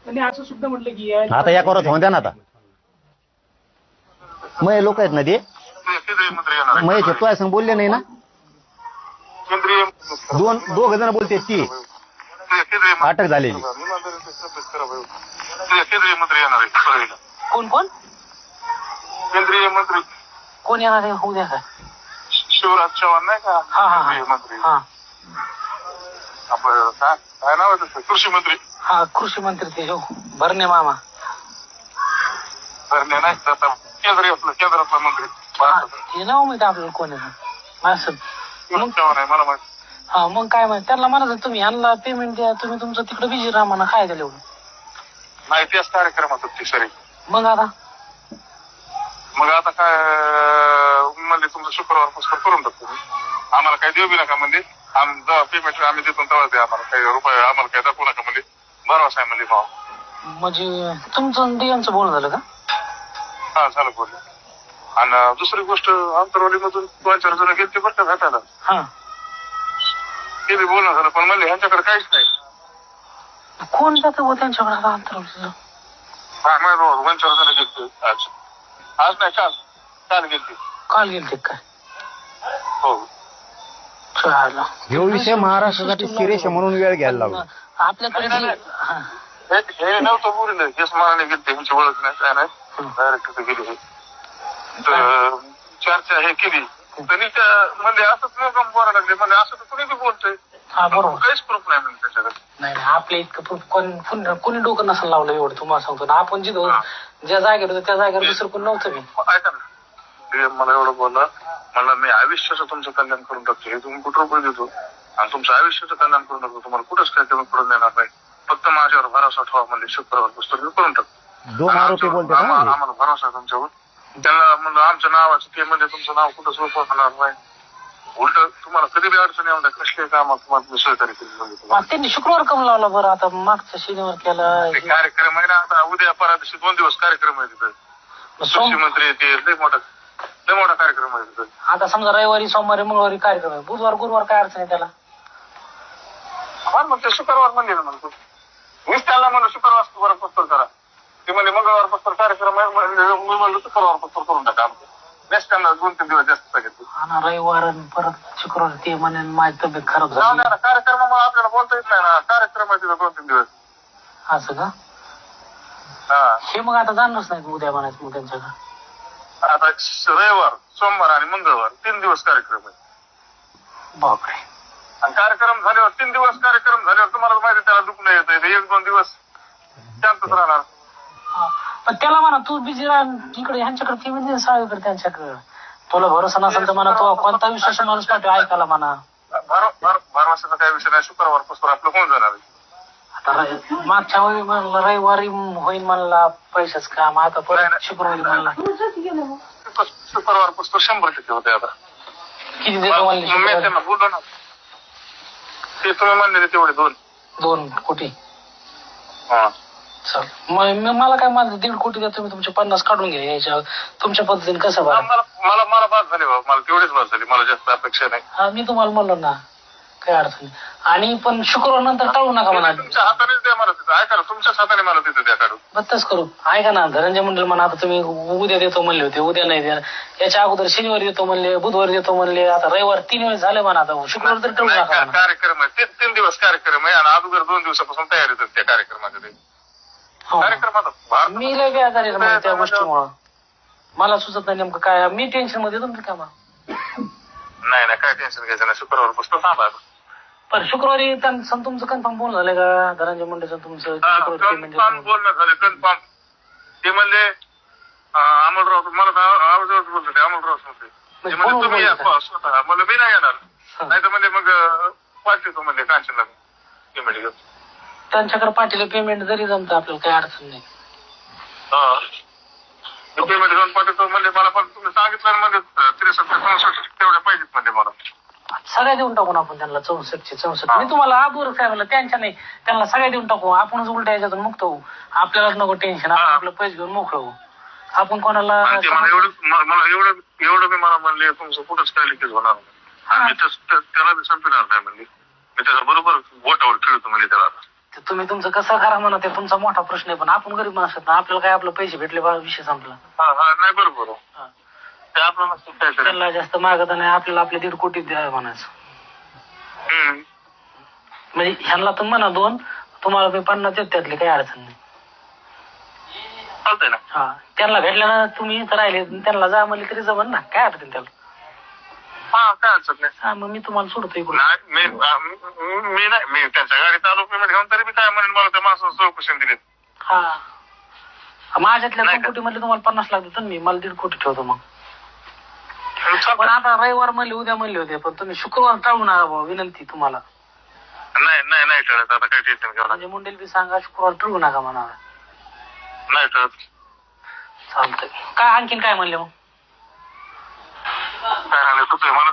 आणि असं सुद्धा म्हटलं की आता या करत होऊन द्या ना आता मग लोक आहेत ना ते मग तुझ्या संग बोलले नाही ना दोघ जण बोलते ती अटक झालेली केंद्रीय मंत्री येणार आहे. कोण कोण केंद्रीय मंत्री कोण येणार आहे होऊ द्या काय शिवराज चव्हाण नाही का केंद्रीय मंत्री आपलं काय नाव आहे त्याचं कृषी मंत्री हा कृषी मंत्री ते हो भरणे मामा भरणे नाही आता केंद्रातला मंत्री हे नाव माहिती आपल्याला कोण आहे असं शिवराज चव्हाण आहे मला माहिती. हा मग काय माहिती त्यांना म्हणायचं तुम्ही यांना पेमेंट द्या तुम्ही तुमचं तिकडे बिझी राहा म्हणा काय झालं एवढं नाही त्याच कार्यक्रमात ती सरी मग आता काय म्हणजे तुमचं शुक्रवार पुस्तक करून टाकतो आम्हाला काही देऊ बी नका म्हणजे जेव्हा पेमेंट आम्ही देतो तेव्हा द्या आम्हाला काही रुपये आम्हाला काही दाखवू नका म्हणजे भरवसा आहे म्हणजे भाव म्हणजे तुमचं डीएमचं बोलणं झालं का हा झालं बोलले आणि दुसरी गोष्ट आंतरवालीमधून 2-4 जण गेले बरं का भेटायला हा ते बी बोलणं झालं पण म्हणले ह्यांच्याकडे काहीच नाही कोण जातं त्यांच्याकडे आता अंतरावलीचं हा नाही बाबा 2-4 जण गेले आज नाही काल गेलते काल गेलते काय हो चालेल हे विषय महाराष्ट्रासाठी सिरियस म्हणून वेळ घ्यायला लागला आपल्याकडे हे नव्हतं बोलले हेच मनाने गेलते ह्यांची ओळख नाही काय नाही डायरेक्ट तिथे गेले चर्चा हे केली त्यांनी त्या म्हणजे असंच मोकाम बोलायला लागले म्हणजे असं तर कुणी बी बोलतोय काहीच प्रूफ नाही म्हणजे त्याच्याकडे नाही आपल्या इतकं प्रूफ कोणी डोकं नसेल लावलं एवढं तुम्हाला सांगतो ना आपण जिथं ज्या जागेवर होतो त्या जागेवर दुसरं कोण नव्हतं मी ऐका ना मला एवढं बोलला मला मी आयुष्याचं तुमचं कल्याण करून टाकतो हे तुम्ही कुठं रुपये देतो आणि तुमचं आयुष्याचं कल्याण करून टाकतो तुम्हाला कुठंच काय कमी करून देणार नाही फक्त माझ्यावर भरोसा ठेवा म्हणजे शुक्रवार पुस्तक मी करून टाकतो 2 आरोपी बोलते आम्हाला भरोसा आहे तुमच्यावर त्यांना म्हणलं आमच्या नावाचं ते म्हणजे तुमचं नाव कुठं सोपं होणार नाही उलट तुम्हाला कधी बी अडचण येऊन कसले काम तुम्हाला सहकार्य केली त्यांनी शुक्रवार कम लावला बरं आता मागच्या शनिवार केला कार्यक्रम आहे ना आता उद्या परा दिवशी 2 दिवस कार्यक्रम आहे तिथं कृषी मंत्री ते लय मोठा कार्यक्रम आहे तिथं आता समजा रविवारी सोमवारी मंगळवारी कार्यक्रम आहे बुधवार गुरुवार काय अडचण आहे त्याला हा मग ते शुक्रवार म्हणले ना म्हणतो मीच त्यांना म्हणलं शुक्रवार पुस्तक करा ते म्हणजे मंगळवार पुस्तक कार्यक्रम आहे मी म्हणलं शुक्रवार पुस्तक करून टाका नेक्स्ट त्यांना 2-3 दिवस जास्त सांगितलं हा रविवार परत शुक्रवार ते म्हणे माझी तब्येत खराब झाली कार्यक्रमामुळे आपल्याला बोलता येत नाही ना कार्यक्रम आहे तिथं 2-3 दिवस असं का हा हे मग आता जाणच नाही उद्या म्हणायचं मग त्यांच्याकडे आता रविवार सोमवार आणि मंगळवार 3 दिवस कार्यक्रम आहे बापरे आणि कार्यक्रम झाल्यावर 3 दिवस कार्यक्रम झाल्यावर तुम्हाला माहिती त्याला दुखणं येतं 1-2 दिवस शांतच राहणार पण त्याला म्हणा तू बिझी राह इकडे ह्यांच्याकडे ती म्हणजे साळीकडे त्यांच्याकडे तुला भरोसा नसेल तर म्हणा तो कोणता विश्वास माणूस पाठव ऐकायला म्हणा भरवशाचा काही विषय नाही शुक्रवार पासून आपलं होऊन जाणार आता मागच्या वेळी म्हणलं रविवारी होईल म्हणला पैशाच काम आता परत शुक्रवारी म्हणला शुक्रवार पासून 100% होते आता किती देतो म्हणले त्यांना बोललो ना ते तुम्ही म्हणले तेवढे 2 कोटी हा चल मग मला काय माझं 1.5 कोटी द्या तुम्ही तुमचे 50 काढून घ्या याच्या तुमच्या पद्धतीने कसं बरं मला बाद झाली बाबा मला तेवढीच बाद झाली मला जास्त अपेक्षा नाही हा मी तुम्हाला म्हणलो ना काय अडचण नाही आणि पण शुक्रवार नंतर टाळू नका म्हणा तुमच्या हातानेच द्या मला तिथं ऐका ना तुमच्याच हाताने मला तिथं द्या काढून बत्तच करू ऐका ना धनंजय मंडळ म्हणा आता तुम्ही उद्या देतो म्हणले होते उद्या नाही द्या याच्या अगोदर शनिवारी देतो म्हणले बुधवारी देतो म्हणले आता रविवार 3 वेळेस झाले म्हणा आता शुक्रवार तर टाळू नका कार्यक्रम आहे 3 दिवस कार्यक्रम आहे आणि अगोदर 2 दिवसापासून तयारी होतात त्या कार्यक्रमामध्ये कार्यक्रमात मी लय बेजारी आहे त्या गोष्टीमुळं मला सुचत नाही नेमकं काय मी टेन्शन मध्ये येतो का नाही काय टेन्शन घ्यायचं नाही शुक्रवार पुस्तक थांबा पण शुक्रवारी तुमचं कन्फर्म बोलणं झालं का धनंजय मुंडेचं तुमचं कन्फर्म बोलणं झालं कन्फर्म ते म्हणले अमोलराव मला आवाजावर बोलत होते अमोलराव म्हणते म्हणजे तुम्ही या स्वतः मला मी नाही येणार नाही तर म्हणजे मग पाठवतो म्हणजे कांचनला पेमेंट घेतो त्यांच्याकडे पाठीला पेमेंट जरी जमतं आपल्याला काही अडचण नाही पेमेंट घेऊन पाठवतो म्हणजे मला पण तुम्ही सांगितलं म्हणजे 63-64 तेवढ्या पाहिजेत म्हणजे मला सगळ्या देऊन टाकून आपण त्यांना 64 मी तुम्हाला आबूर सांगितलं त्यांच्या नाही त्यांना सगळ्या देऊन टाकू आपणच उलट्या याच्यातून मुक्त होऊ आपल्यालाच नको टेन्शन आपण आपलं पैसे घेऊन मोकळं होऊ आपण कोणाला मला एवढं मी मला म्हणले तुमचं कुठंच काय लिकेज होणार नाही त्याला बी संपणार नाही म्हणले मी त्याच्या बरोबर बोटावर खेळतो म्हणजे त्याला ते तुम्ही तुमचं कसं करा म्हणा, ते तुमचा मोठा प्रश्न आहे, पण आपण गरीब माणसं ना, आपल्याला काय आपलं पैसे भेटले बा, विषय संपला. नाही बरोबर हा. ते आपल्याला काहीतरी त्यांना जास्त मागत नाही, आपल्याला आपले 1.5 कोटी द्या म्हणायचं. म्हणजे ह्यांना तर म्हणा 2, तुम्हाला मी 50 देत, त्यातली काही अडचण नाही. चालतंय ना. हा, त्यांना भेटल्या ना, तुम्ही इथं राहिले, त्यांना जा म्हणले तरी जमन ना, काय अडचण त्याला. हा काय अडचण नाही. हा, मग मी तुम्हाला सोडतो इकडून. मी नाही, मी त्यांच्या गाडीत आलो पेमेंट घेऊन, तरी मी काय म्हणेन, मला त्या माणसाला 100% दिलेत. हा, माझ्यातल्या 2 कोटी मध्ये तुम्हाला 50 लाख देतो मी, मला 1.5 कोटी ठेवतो मग. पण आता रविवार म्हणले, उद्या म्हणले होते, पण तुम्ही शुक्रवार टाळू नका भाऊ, विनंती तुम्हाला. नाही टळत, आता काय टेन्शन घ्या. म्हणजे मुंडेल बी सांगा शुक्रवार टाळू नका म्हणा. नाही टळत. चालतंय. काय आणखीन काय म्हणले मग? काय झालं तुझं मला?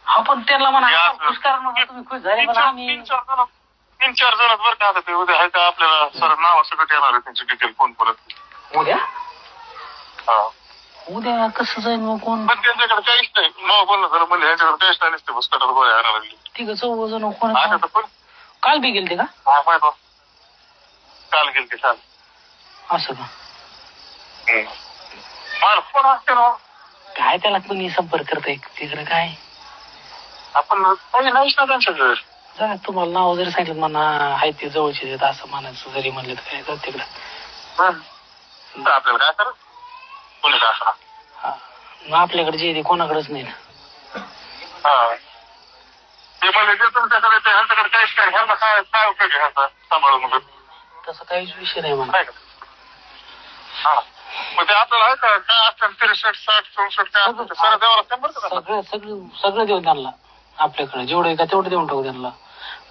हा, पण त्यांना म्हणा खुश करा ना, तुम्ही खुश झाले. पण आम्ही 3-4 जण बरं का, आता ते उद्या आहे का आपल्याला सर नाव सकट येणार आहे त्यांची डिटेल फोन परत. उद्या हा, उद्या कसं जाईल मग? कोण? पण त्यांच्याकडे काहीच नाही. नाव बोलणं झालं म्हणजे ह्याच्याकडे काहीच नाही, नसते भुसकाटात गोळ्या आणायला लागली. ठीक आहे, 14 जण कोण? आता तर पण काल बी गेलते का? हा माहिती, काल गेलते काल. असं का? मला फोन असते ना, काय त्याला कोणी संपर्क करताय तिकडे? काय आपण काही नाहीच ना त्यांच्याकडे. जरा तुम्हाला नाव जरी सांगितलं म्हणा, आहे ते जवळचे आहेत असं म्हणायचं, जरी म्हणलं तर काय कर तिकडे. आपल्याला काय करा कोणी का असणार. हा, मग आपल्याकडे जे कोणाकडेच नाही ना. हा, ते म्हणजे जे तुमच्याकडे ते ह्यांच्याकडे काहीच काय, ह्यांना काय काय उपयोग आहे ह्यांचा सांभाळून मग? तसं काहीच विषय नाही म्हणा. हा, मग ते आपल्याला आहे का काय असतं 63, 60, 64 काय असतं सर देवाला शंभर का? सगळं देऊ त्यांना, आपल्याकडे जेवढं आहे का तेवढं देऊन टाकू त्यांना.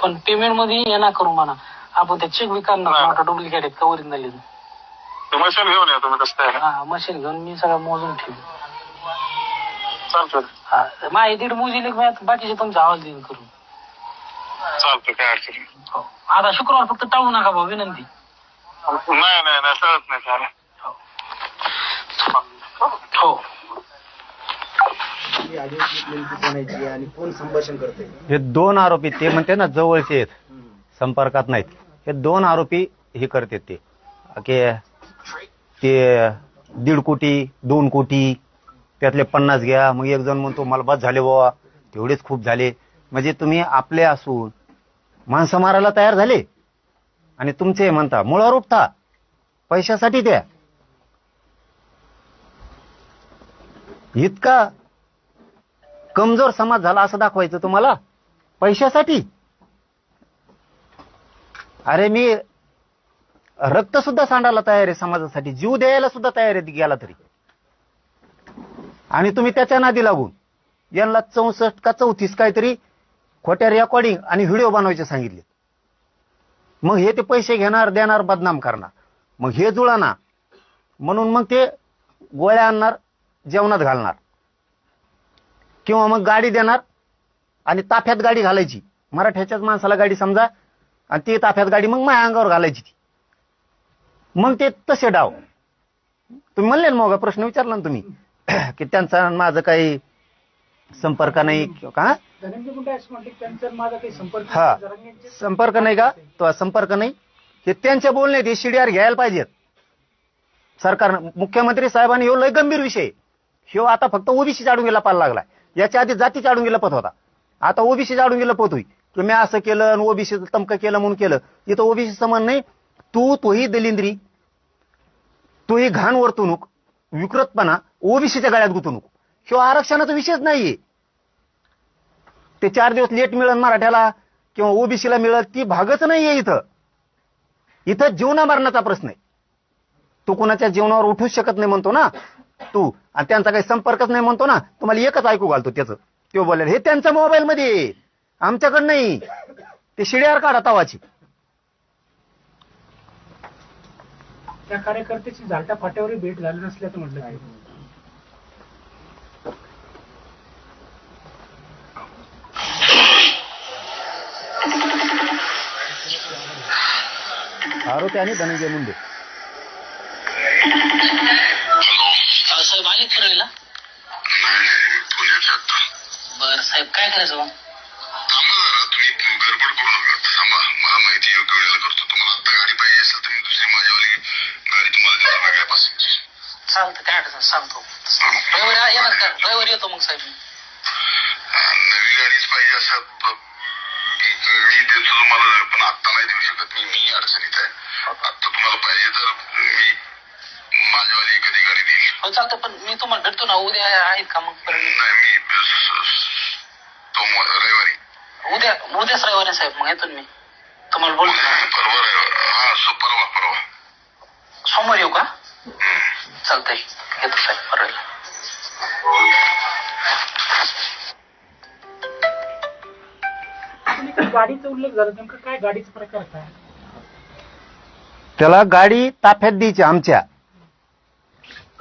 पण पेमेंट मध्ये ये ना करू म्हणा, आपण ते चेक बी करणार, मोठा डुप्लिकेट आहेत का ओरिजिनल. मशीन घेऊन या तुम्ही कसं काय. हा, मशीन घेऊन मी सगळं मोजून ठेवू. चालतं. हा, माझी 1.5 मोजीले बाकीचे तुमचा आवाज देऊन करू. चालतं, काय अडचण नाही. हो, आता शुक्रवार फक्त टाळू नका भाऊ, विनंती. नाही चालत नाही चालेल. हो, आणि कोण संभाषण करते? हे 2 आरोपी, ते म्हणते ना जवळचे आहेत, संपर्कात नाहीत, हे 2 आरोपी हे करते ते की ते 1.5 कोटी 2 कोटी त्यातले 50 घ्या. मग एक जण म्हणतो मला बस झाले बाबा, तेवढेच खूप झाले. म्हणजे तुम्ही आपले असून माणसं मारायला तयार झाले आणि तुमचे म्हणता मुळावर उठता पैशासाठी. द्या इतका कमजोर समाज झाला असं दाखवायचं तुम्हाला पैशासाठी? अरे मी रक्त सुद्धा सांडायला तयार आहे समाजासाठी, जीव द्यायला सुद्धा तयार आहे गेला तरी. आणि तुम्ही त्याच्या नादी लागून यांना 64 का 34 काहीतरी खोट्या रेकॉर्डिंग आणि व्हिडिओ बनवायचे सांगितले. मग हे ते पैसे घेणार, देणार, बदनाम करणार. मग हे जुळाना म्हणून मग ते गोळ्या आणणार, जेवणात घालणार, किंवा मग गाडी देणार आणि ताफ्यात गाडी घालायची. मराठ्याच्याच माणसाला गाडी समजा, आणि ती ताफ्यात गाडी मग माझ्या अंगावर घालायची ती. मग ते तसे डाव. तुम्ही म्हणले ना मग प्रश्न विचारला ना तुम्ही की त्यांचा माझं काही संपर्क नाही का? हा, संपर्क नाही का? तो संपर्क नाही, हे त्यांचे बोलणे ते शिडीआर घ्यायला पाहिजेत सरकारनं. मुख्यमंत्री साहेबांनी ह्यो लय गंभीर विषय, ह्यो आता फक्त ओबीसी चाडून गेला पाहायला लागलाय. याच्या आधी जाती चाडून गेला पत होता, आता ओबीसी चाडून गेला पत होई की मी असं केलं ओबीसी तमकं केलं म्हणून केलं. इथं ओबीसी समान नाही. तोही दलिंद्री, तोही घाण वर्तणूक, विकृतपणा ओबीसीच्या गळ्यात गुंतवणूक, ह्यो आरक्षणाचा विषयच नाहीये. ते 4 दिवस लेट मिळेल मराठ्याला किंवा ओबीसीला मिळेल ती भागच नाहीये. इथं जीवना मरणाचा प्रश्न आहे. तू कोणाच्या जीवनावर उठूच शकत नाही म्हणतो ना तू, आणि त्यांचा काही संपर्कच नाही म्हणतो ना. तुम्हाला एकच ऐकू घालतो त्याचं, ते बोलायला हे त्यांच्या मोबाईल मध्ये, आमच्याकडे नाही. ते शिड्यावर काढा तवाची. त्या कार्यकर्त्याची झालट्या फाट्यावरही भेट झाली नसल्याचं म्हटलं. आरोपी आणि धनंजय मुंडे. साहेब आले पुरेला? बर साहेब, काय करायचं मग? तुम्ही गडबड करू नका. मला माहिती योग्य वेळेला करतो. तुम्हाला आता गाडी पाहिजे असेल तर मी दुसरी माझ्यावाली गाडी तुम्हाला देतो वेगळ्या पासिंगची. चालतं, काय अडचण सांगतो. रविवारी येणार का? रविवारी येतो मग साहेब. नवी गाडीच पाहिजे असं मी देतो तुम्हाला, पण आता नाही देऊ शकत मी अडचणीत आहे. आता तुम्हाला पाहिजे तर मी माझ्यावाली एखादी गाडी देईल. हो चालतं, पण मी तुम्हाला भेटतो ना उद्या, आहेत का मग? नाही मी रविवारी उद्याच रविवारी साहेब, मग येतो मी तुम्हाला बोलतो ना. परवा परवा सोमवारी येऊ का? चालतंय, येतो साहेब परवा. गाडीचा उल्लेख झाला, नेमकं काय गाडीचा प्रकार काय? त्याला गाडी ताफ्यात द्यायची,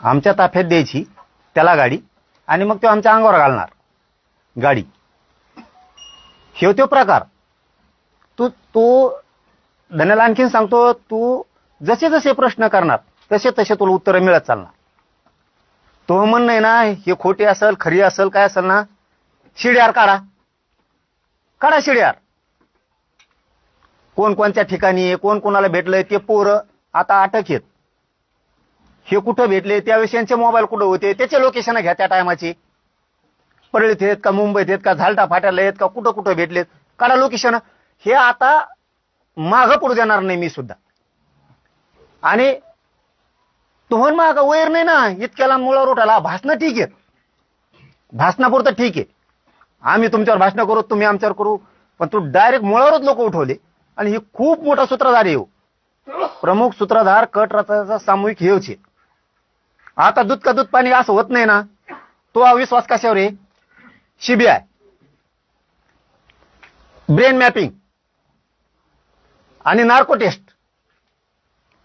आमच्या ताफ्यात द्यायची त्याला गाडी, आणि मग तो आमच्या अंगावर घालणार गाडी. हे तो प्रकार. तू धन्याला आणखीन सांगतो, तू जसे जसे प्रश्न करणार तसे तसे तुला उत्तरं मिळत चालणार. तो म्हणणं आहे ना, हे खोटी असेल खरी असेल काय असेल ना, शिड्यार काढा शिड्यार. कोण कोणत्या ठिकाणी कोण कोणाला भेटलंय ते पोरं आता अटक आहेत. हे कुठं भेटले, त्यावेळेस यांचे मोबाईल कुठं होते, त्याचे लोकेशन घ्या त्या टायमाची. परळीत आहेत का, मुंबईत आहेत का, झालटा फाट्याला आहेत का, कुठं कुठं भेटलेत, काढा लोकेशन. हे आता मागं पडू देणार नाही मी सुद्धा. आणि तुम्हाला मागं वैर नाही ना, इतक्याला मुळावर उठाला. भाषणं ठीक आहेत, भाषणापुरतं ठीक आहे, आम्ही तुमच्यावर भाषण करू, तुम्ही आमच्यावर करू, पण तू डायरेक्ट मुळावरच लोक उठवले. आणि हे खूप मोठा सूत्रधार येऊ, प्रमुख सूत्रधार कट रचाचा सामूहिक हेच आहे. आता दूध का दूध पाणी असं होत नाही ना, तो अविश्वास कशावर आहे? सीबीआय, ब्रेन मॅपिंग आणि नार्को टेस्ट.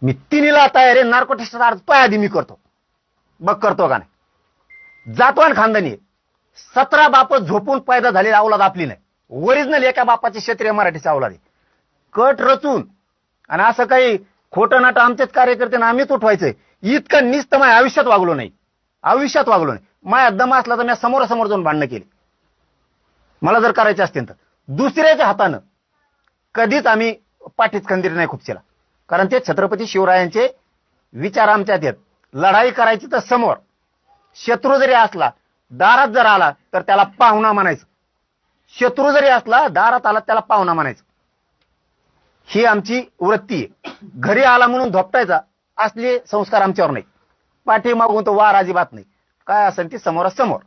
मी तिन्हीला तयार आहे. नार्को टेस्टचा अर्ज पाय आधी मी करतो, बघ करतो का नाही. जातवान खानदानी 17 बाप झोपून पैदा झालेली अवलाद आपली नाही. ओरिजिनल एका बापाची क्षेत्रीय मराठीची अवलाद आहे. कट रचून आणि असं काही खोटं नाटं आमचेच कार्यकर्ते ना आम्हीच उठवायचंय, इतकं निस्त माझ्या आयुष्यात वागलो नाही. माझ्या दम असला तर मी समोरासमोर जाऊन भांडणं केली, मला जर करायचे असतील तर. दुसऱ्याच्या हातानं कधीच आम्ही पाठीच खंदीर नाही खुपशीला, कारण ते छत्रपती शिवरायांचे विचार आमच्यात आहेत. लढाई करायची तर समोर, शत्रू जरी असला दारात जर आला तर त्याला पाहुणा म्हणायचं. शत्रू जरी असला दारात आला त्याला पाहुणा म्हणायचं. ही आमची वृत्ती आहे. घरी आला म्हणून धोपटायचा असले संस्कार आमच्यावर नाही. पाठी मागून तो वार अजिबात नाही. काय असेल ती समोरासमोर.